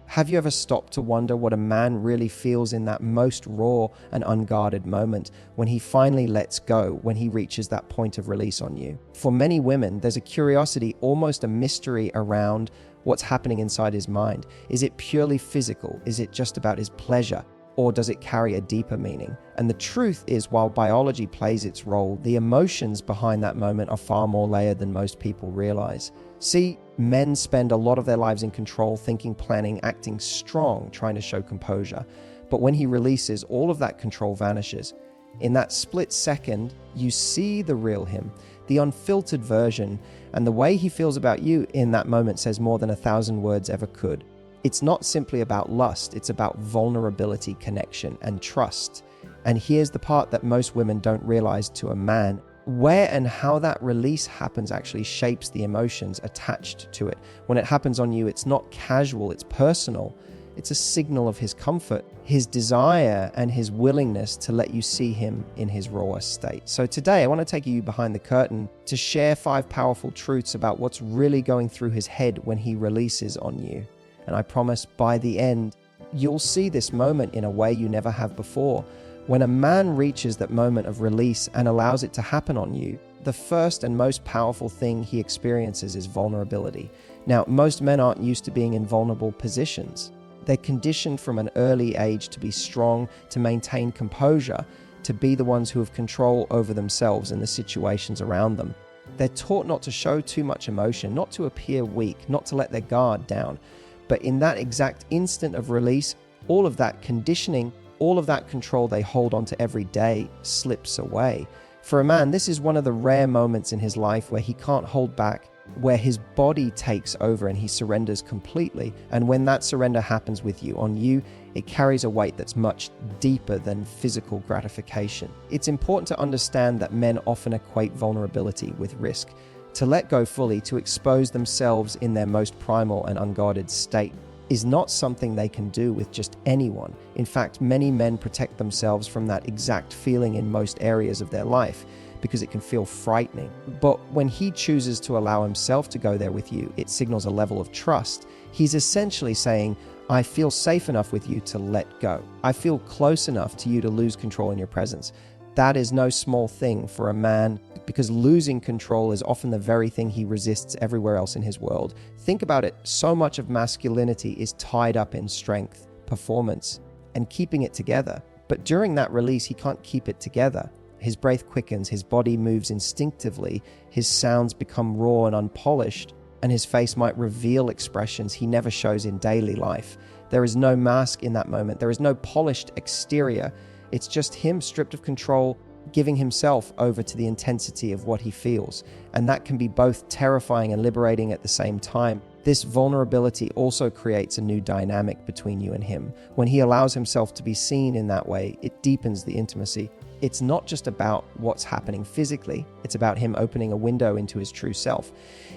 Have you ever stopped to wonder what a man really feels in that most raw and unguarded moment when he finally lets go, when he reaches that point of release on you? For many women, there's a curiosity, almost a mystery around what's happening inside his mind. Is it purely physical? Is it just about his pleasure? Or does it carry a deeper meaning? And the truth is, while biology plays its role, the emotions behind that moment are far more layered than most people realize. See, men spend a lot of their lives in control, thinking, planning, acting strong, trying to show composure. But when he releases, all of that control vanishes. In that split second, you see the real him, the unfiltered version, and the way he feels about you in that moment says more than 1,000 words ever could. It's not simply about lust, it's about vulnerability, connection, and trust. And here's the part that most women don't realize to a man. Where and how that release happens actually shapes the emotions attached to it. When it happens on you, it's not casual, it's personal. It's a signal of his comfort, his desire, and his willingness to let you see him in his rawest state. So today, I want to take you behind the curtain to share 5 powerful truths about what's really going through his head when he releases on you. And I promise by the end, you'll see this moment in a way you never have before. When a man reaches that moment of release and allows it to happen on you, the first and most powerful thing he experiences is vulnerability. Now, most men aren't used to being in vulnerable positions. They're conditioned from an early age to be strong, to maintain composure, to be the ones who have control over themselves and the situations around them. They're taught not to show too much emotion, not to appear weak, not to let their guard down. But in that exact instant of release, all of that conditioning, all of that control they hold on to every day slips away. For a man, this is one of the rare moments in his life where he can't hold back, where his body takes over and he surrenders completely. And when that surrender happens with you, on you, it carries a weight that's much deeper than physical gratification. It's important to understand that men often equate vulnerability with risk. To let go fully, to expose themselves in their most primal and unguarded state, is not something they can do with just anyone. In fact, many men protect themselves from that exact feeling in most areas of their life because it can feel frightening. But when he chooses to allow himself to go there with you, it signals a level of trust. He's essentially saying, I feel safe enough with you to let go. I feel close enough to you to lose control in your presence. That is no small thing for a man, because losing control is often the very thing he resists everywhere else in his world. Think about it, so much of masculinity is tied up in strength, performance, and keeping it together. But during that release, he can't keep it together. His breath quickens, his body moves instinctively, his sounds become raw and unpolished, and his face might reveal expressions he never shows in daily life. There is no mask in that moment. There is no polished exterior. It's just him stripped of control, giving himself over to the intensity of what he feels. And that can be both terrifying and liberating at the same time. This vulnerability also creates a new dynamic between you and him. When he allows himself to be seen in that way, it deepens the intimacy. It's not just about what's happening physically, it's about him opening a window into his true self.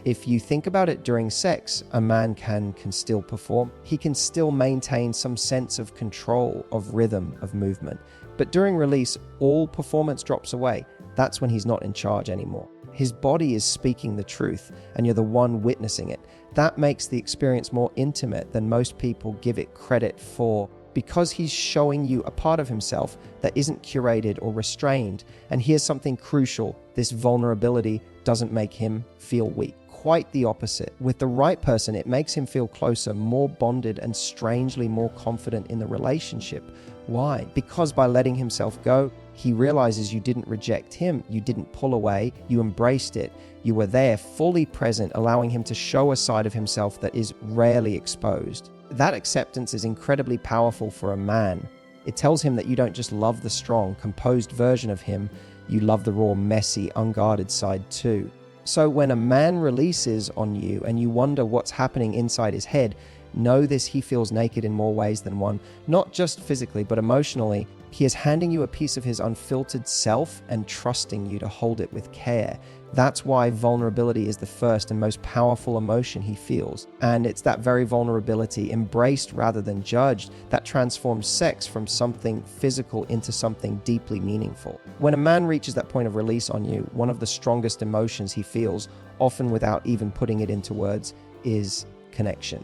If you think about it during sex, a man can still perform. He can still maintain some sense of control, of rhythm, of movement. But during release, all performance drops away. That's when he's not in charge anymore. His body is speaking the truth, and you're the one witnessing it. That makes the experience more intimate than most people give it credit for, because he's showing you a part of himself that isn't curated or restrained. And here's something crucial. This vulnerability doesn't make him feel weak. Quite the opposite. With the right person, it makes him feel closer, more bonded, and strangely more confident in the relationship. Why? Because by letting himself go, he realizes you didn't reject him, you didn't pull away, you embraced it. You were there, fully present, allowing him to show a side of himself that is rarely exposed. That acceptance is incredibly powerful for a man. It tells him that you don't just love the strong, composed version of him, you love the raw, messy, unguarded side too. So when a man releases on you and you wonder what's happening inside his head, know this: he feels naked in more ways than one. Not just physically, but emotionally. He is handing you a piece of his unfiltered self and trusting you to hold it with care. That's why vulnerability is the first and most powerful emotion he feels. And it's that very vulnerability, embraced rather than judged, that transforms sex from something physical into something deeply meaningful. When a man reaches that point of release on you, one of the strongest emotions he feels, often without even putting it into words, is connection.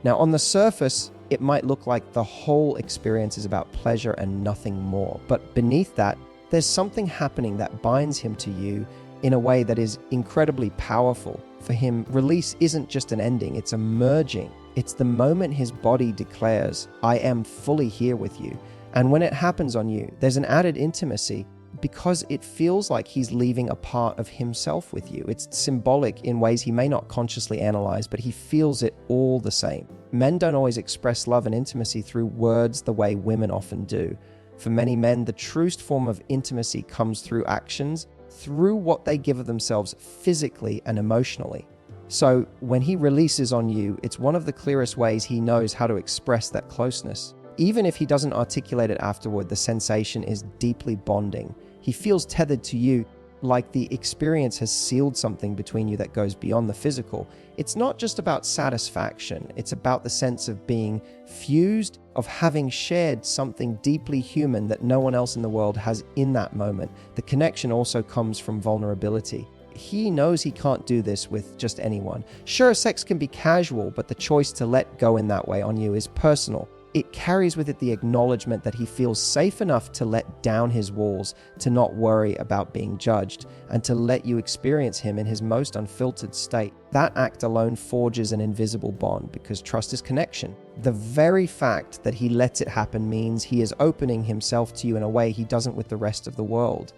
Now, on the surface, it might look like the whole experience is about pleasure and nothing more. But beneath that, there's something happening that binds him to you in a way that is incredibly powerful. For him, release isn't just an ending, it's a merging. It's the moment his body declares, I am fully here with you. And when it happens on you, there's an added intimacy because it feels like he's leaving a part of himself with you. It's symbolic in ways he may not consciously analyze, but he feels it all the same. Men don't always express love and intimacy through words the way women often do. For many men, the truest form of intimacy comes through actions, through what they give of themselves physically and emotionally. So when he releases on you, it's one of the clearest ways he knows how to express that closeness. Even if he doesn't articulate it afterward, the sensation is deeply bonding. He feels tethered to you, like the experience has sealed something between you that goes beyond the physical. It's not just about satisfaction, it's about the sense of being fused, of having shared something deeply human that no one else in the world has in that moment. The connection also comes from vulnerability. He knows he can't do this with just anyone. Sure, sex can be casual, but the choice to let go in that way on you is personal. It carries with it the acknowledgement that he feels safe enough to let down his walls, to not worry about being judged, and to let you experience him in his most unfiltered state. That act alone forges an invisible bond because trust is connection. The very fact that he lets it happen means he is opening himself to you in a way he doesn't with the rest of the world.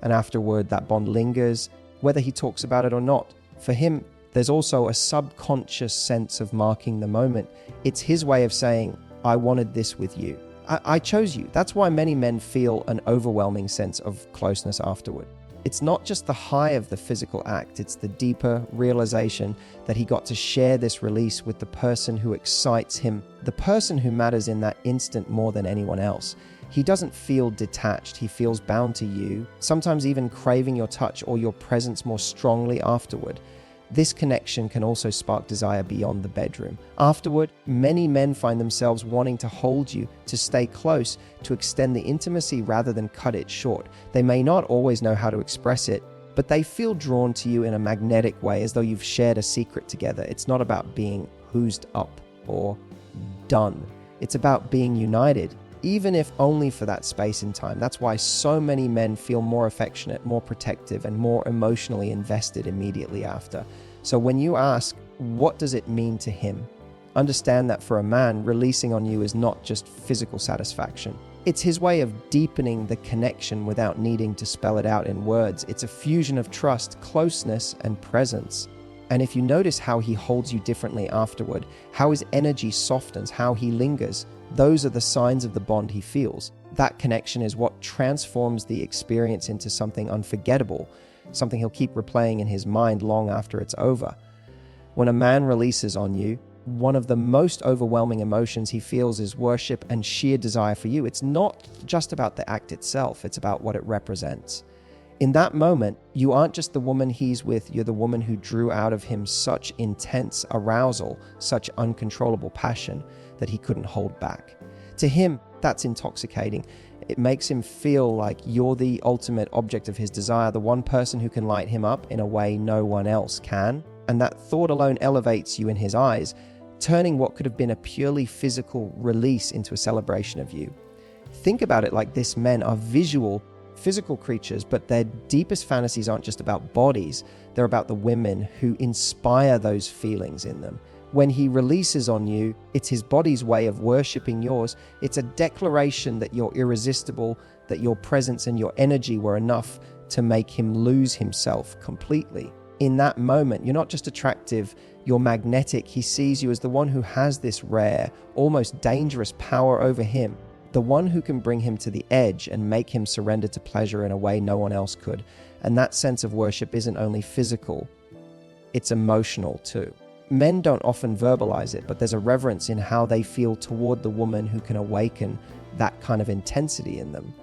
And afterward, that bond lingers, whether he talks about it or not. For him, there's also a subconscious sense of marking the moment. It's his way of saying, I wanted this with you. I chose you. That's why many men feel an overwhelming sense of closeness afterward. It's not just the high of the physical act, it's the deeper realization that he got to share this release with the person who excites him, the person who matters in that instant more than anyone else. He doesn't feel detached, he feels bound to you, sometimes even craving your touch or your presence more strongly afterward. This connection can also spark desire beyond the bedroom. Afterward, many men find themselves wanting to hold you, to stay close, to extend the intimacy rather than cut it short. They may not always know how to express it, but they feel drawn to you in a magnetic way, as though you've shared a secret together. It's not about being hoosed up or done. It's about being united, even if only for that space in time. That's why so many men feel more affectionate, more protective, and more emotionally invested immediately after. So when you ask, what does it mean to him? Understand that for a man, releasing on you is not just physical satisfaction. It's his way of deepening the connection without needing to spell it out in words. It's a fusion of trust, closeness, and presence. And if you notice how he holds you differently afterward, how his energy softens, how he lingers, those are the signs of the bond he feels. That connection is what transforms the experience into something unforgettable, something he'll keep replaying in his mind long after it's over. When a man releases on you, one of the most overwhelming emotions he feels is worship and sheer desire for you. It's not just about the act itself, it's about what it represents. In that moment, you aren't just the woman he's with, you're the woman who drew out of him such intense arousal, such uncontrollable passion that he couldn't hold back. To him, that's intoxicating. It makes him feel like you're the ultimate object of his desire, the one person who can light him up in a way no one else can. And that thought alone elevates you in his eyes, turning what could have been a purely physical release into a celebration of you. Think about it like this: men are visual, physical creatures, but their deepest fantasies aren't just about bodies, they're about the women who inspire those feelings in them. When he releases on you, it's his body's way of worshipping yours. It's a declaration that you're irresistible, that your presence and your energy were enough to make him lose himself completely. In that moment, you're not just attractive, you're magnetic. He sees you as the one who has this rare, almost dangerous power over him, the one who can bring him to the edge and make him surrender to pleasure in a way no one else could. And that sense of worship isn't only physical, it's emotional too. Men don't often verbalize it, but there's a reverence in how they feel toward the woman who can awaken that kind of intensity in them.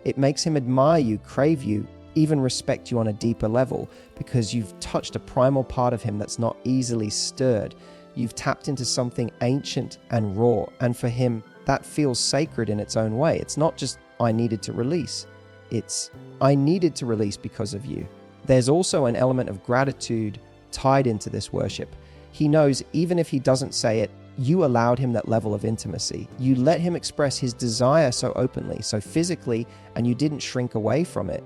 It makes him admire you, crave you, even respect you on a deeper level, because you've touched a primal part of him that's not easily stirred. You've tapped into something ancient and raw, and for him, that feels sacred in its own way. It's not just, I needed to release. It's, I needed to release because of you. There's also an element of gratitude tied into this worship. He knows, even if he doesn't say it, You allowed him that level of intimacy. You let him express his desire so openly, so physically, and you didn't shrink away from it.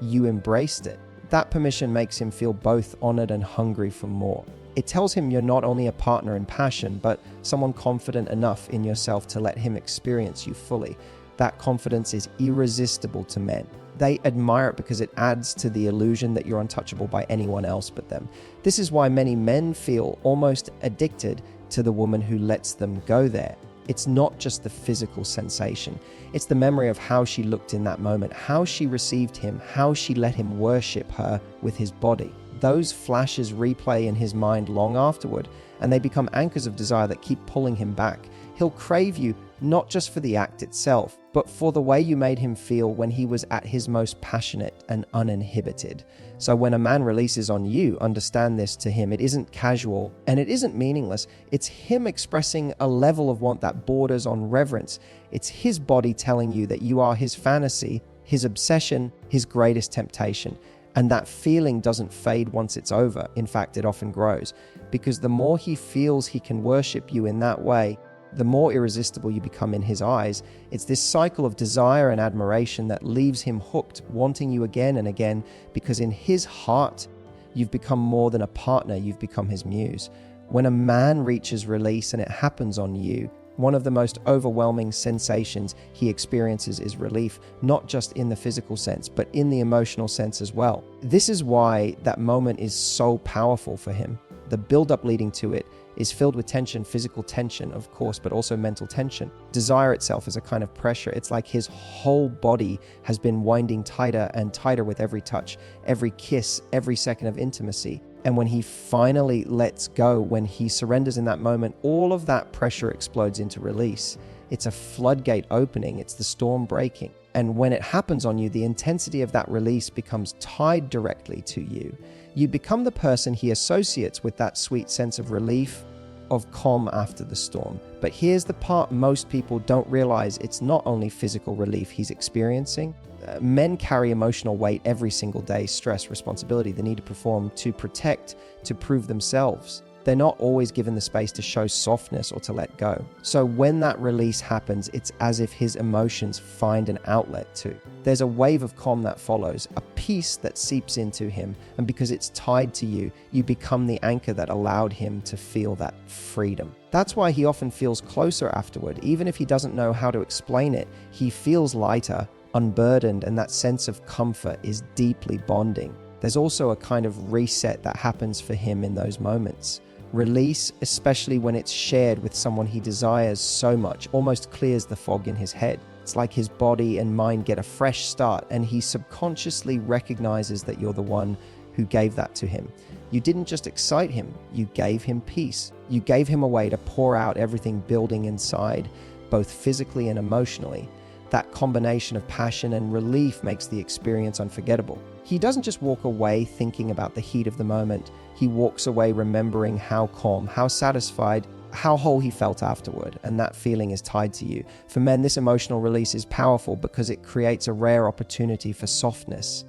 You embraced it. That permission makes him feel both honored and hungry for more. It tells him you're not only a partner in passion, but someone confident enough in yourself to let him experience you fully. That confidence is irresistible to men. They admire it because it adds to the illusion that you're untouchable by anyone else but them. This is why many men feel almost addicted to the woman who lets them go there. It's not just the physical sensation. It's the memory of how she looked in that moment, how she received him, how she let him worship her with his body. Those flashes replay in his mind long afterward, and they become anchors of desire that keep pulling him back. He'll crave you not just for the act itself, but for the way you made him feel when he was at his most passionate and uninhibited. So when a man releases on you, understand this: to him, it isn't casual and it isn't meaningless. It's him expressing a level of want that borders on reverence. It's his body telling you that you are his fantasy, his obsession, his greatest temptation. And that feeling doesn't fade once it's over. In fact, it often grows, because the more he feels he can worship you in that way, the more irresistible you become in his eyes. It's this cycle of desire and admiration that leaves him hooked, wanting you again and again, because in his heart, you've become more than a partner, you've become his muse. When a man reaches release and it happens on you, one of the most overwhelming sensations he experiences is relief, not just in the physical sense, but in the emotional sense as well. This is why that moment is so powerful for him. The build-up leading to it is filled with tension, physical tension, of course, but also mental tension. Desire itself is a kind of pressure. It's like his whole body has been winding tighter and tighter with every touch, every kiss, every second of intimacy. And when he finally lets go, when he surrenders in that moment, all of that pressure explodes into release. It's a floodgate opening. It's the storm breaking. And when it happens on you, the intensity of that release becomes tied directly to you. You become the person he associates with that sweet sense of relief, of calm after the storm. But here's the part most people don't realize: it's not only physical relief he's experiencing. Men carry emotional weight every single day: stress, responsibility, the need to perform, to protect, to prove themselves. They're not always given the space to show softness or to let go. So when that release happens, it's as if his emotions find an outlet too. There's a wave of calm that follows, a peace that seeps into him, and because it's tied to you, you become the anchor that allowed him to feel that freedom. That's why he often feels closer afterward. Even if he doesn't know how to explain it, he feels lighter, unburdened, and that sense of comfort is deeply bonding. There's also a kind of reset that happens for him in those moments. Release, especially when it's shared with someone he desires so much, almost clears the fog in his head. It's like his body and mind get a fresh start, and he subconsciously recognizes that you're the one who gave that to him. You didn't just excite him, you gave him peace. You gave him a way to pour out everything building inside, both physically and emotionally. That combination of passion and relief makes the experience unforgettable. He doesn't just walk away thinking about the heat of the moment. He walks away remembering how calm, how satisfied, how whole he felt afterward, and that feeling is tied to you. For men, this emotional release is powerful because it creates a rare opportunity for softness.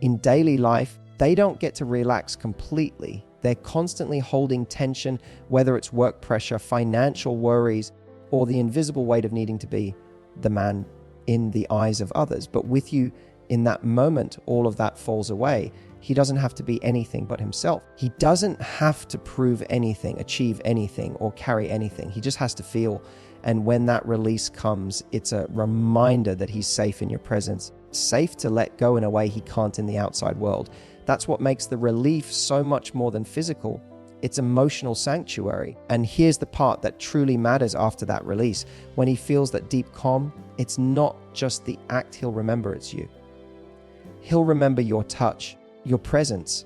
In daily life, they don't get to relax completely. They're constantly holding tension, whether it's work pressure, financial worries, or the invisible weight of needing to be the man in the eyes of others. But with you in that moment, all of that falls away. He doesn't have to be anything but himself. He doesn't have to prove anything, achieve anything, or carry anything. He just has to feel. And when that release comes, it's a reminder that he's safe in your presence, safe to let go in a way he can't in the outside world. That's what makes the relief so much more than physical. It's emotional sanctuary. And here's the part that truly matters after that release. When he feels that deep calm, it's not just the act he'll remember, it's you. He'll remember your touch, your presence,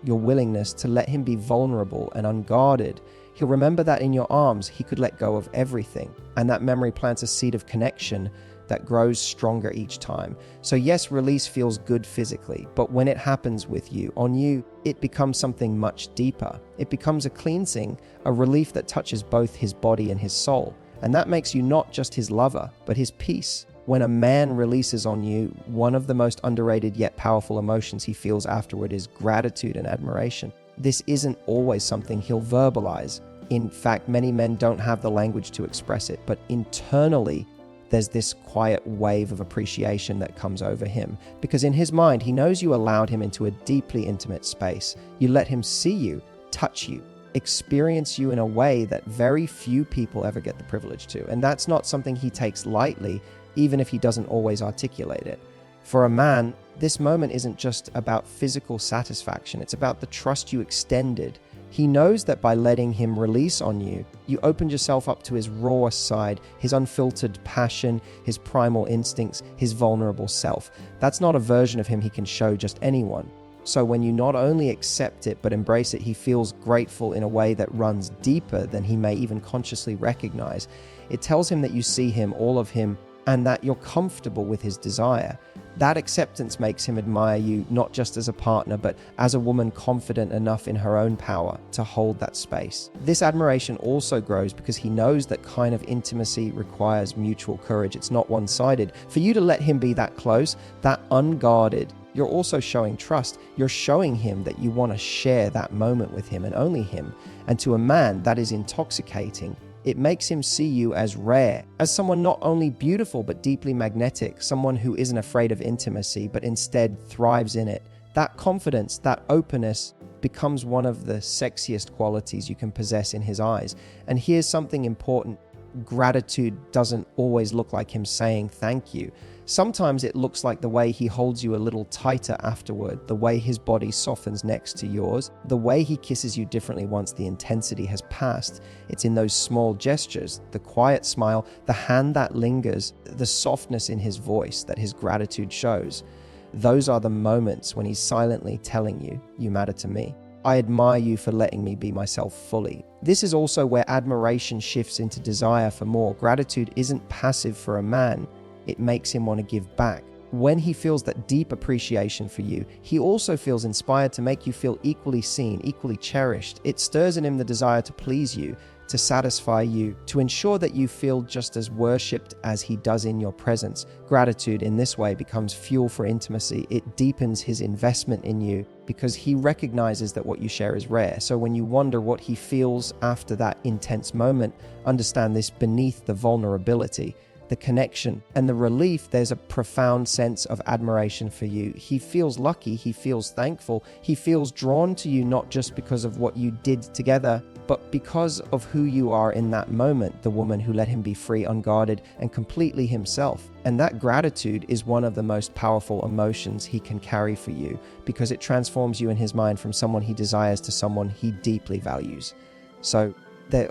your willingness to let him be vulnerable and unguarded. He'll remember that in your arms, he could let go of everything. And that memory plants a seed of connection that grows stronger each time. So yes, release feels good physically, but when it happens with you, on you, it becomes something much deeper. It becomes a cleansing, a relief that touches both his body and his soul. And that makes you not just his lover, but his peace. When a man releases on you, one of the most underrated yet powerful emotions he feels afterward is gratitude and admiration. This isn't always something he'll verbalize. In fact, many men don't have the language to express it, but internally, there's this quiet wave of appreciation that comes over him, because in his mind, he knows you allowed him into a deeply intimate space. You let him see you, touch you, experience you in a way that very few people ever get the privilege to. And that's not something he takes lightly, even if he doesn't always articulate it. For a man, this moment isn't just about physical satisfaction, it's about the trust you extended. He knows that by letting him release on you, you opened yourself up to his rawest side, his unfiltered passion, his primal instincts, his vulnerable self. That's not a version of him he can show just anyone. So when you not only accept it but embrace it, he feels grateful in a way that runs deeper than he may even consciously recognize. It tells him that you see him, all of him, and that you're comfortable with his desire. That acceptance makes him admire you not just as a partner, but as a woman confident enough in her own power to hold that space. This admiration also grows because he knows that kind of intimacy requires mutual courage. It's not one-sided. For you to let him be that close, that unguarded, you're also showing trust. You're showing him that you want to share that moment with him and only him. And to a man, that is intoxicating. It makes him see you as rare, as someone not only beautiful but deeply magnetic, someone who isn't afraid of intimacy but instead thrives in it. That confidence, that openness becomes one of the sexiest qualities you can possess in his eyes. And here's something important. Gratitude doesn't always look like him saying thank you. Sometimes it looks like the way he holds you a little tighter afterward, the way his body softens next to yours, the way he kisses you differently once the intensity has passed. It's in those small gestures, the quiet smile, the hand that lingers, the softness in his voice that his gratitude shows. Those are the moments when he's silently telling you, you matter to me. I admire you for letting me be myself fully. This is also where admiration shifts into desire for more. Gratitude isn't passive for a man. It makes him want to give back. When he feels that deep appreciation for you, he also feels inspired to make you feel equally seen, equally cherished. It stirs in him the desire to please you, to satisfy you, to ensure that you feel just as worshipped as he does in your presence. Gratitude in this way becomes fuel for intimacy. It deepens his investment in you because he recognizes that what you share is rare. So when you wonder what he feels after that intense moment, understand this: beneath the vulnerability, the connection, and the relief, there's a profound sense of admiration for you. He feels lucky, he feels thankful, he feels drawn to you not just because of what you did together, but because of who you are in that moment, the woman who let him be free, unguarded, and completely himself. And that gratitude is one of the most powerful emotions he can carry for you, because it transforms you in his mind from someone he desires to someone he deeply values. So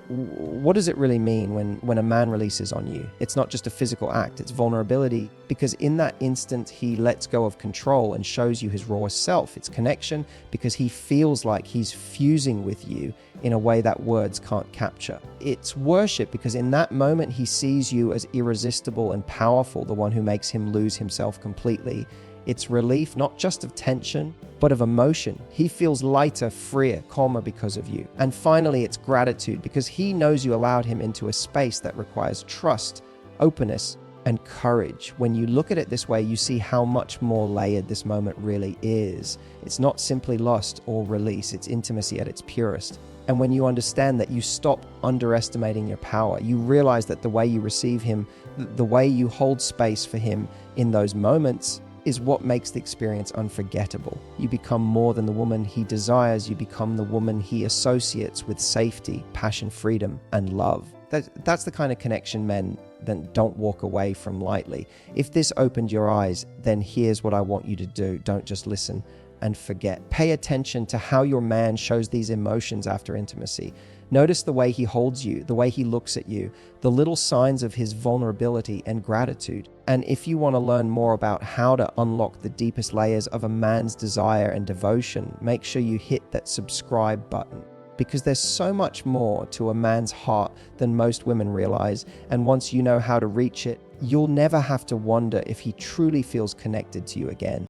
what does it really mean when a man releases on you? It's not just a physical act, it's vulnerability, because in that instant he lets go of control and shows you his rawest self. It's connection because he feels like he's fusing with you in a way that words can't capture. It's worship because in that moment he sees you as irresistible and powerful, the one who makes him lose himself completely. It's relief, not just of tension, but of emotion. He feels lighter, freer, calmer because of you. And finally, it's gratitude because he knows you allowed him into a space that requires trust, openness, and courage. When you look at it this way, you see how much more layered this moment really is. It's not simply lust or release, it's intimacy at its purest. And when you understand that, you stop underestimating your power. You realize that the way you receive him, the way you hold space for him in those moments, is what makes the experience unforgettable. You become more than the woman he desires, you become the woman he associates with safety, passion, freedom, and love. That's the kind of connection men then don't walk away from lightly. If this opened your eyes, then here's what I want you to do. Don't just listen and forget. Pay attention to how your man shows these emotions after intimacy. Notice the way he holds you, the way he looks at you, the little signs of his vulnerability and gratitude. And if you want to learn more about how to unlock the deepest layers of a man's desire and devotion, make sure you hit that subscribe button, because there's so much more to a man's heart than most women realize. And once you know how to reach it, you'll never have to wonder if he truly feels connected to you again.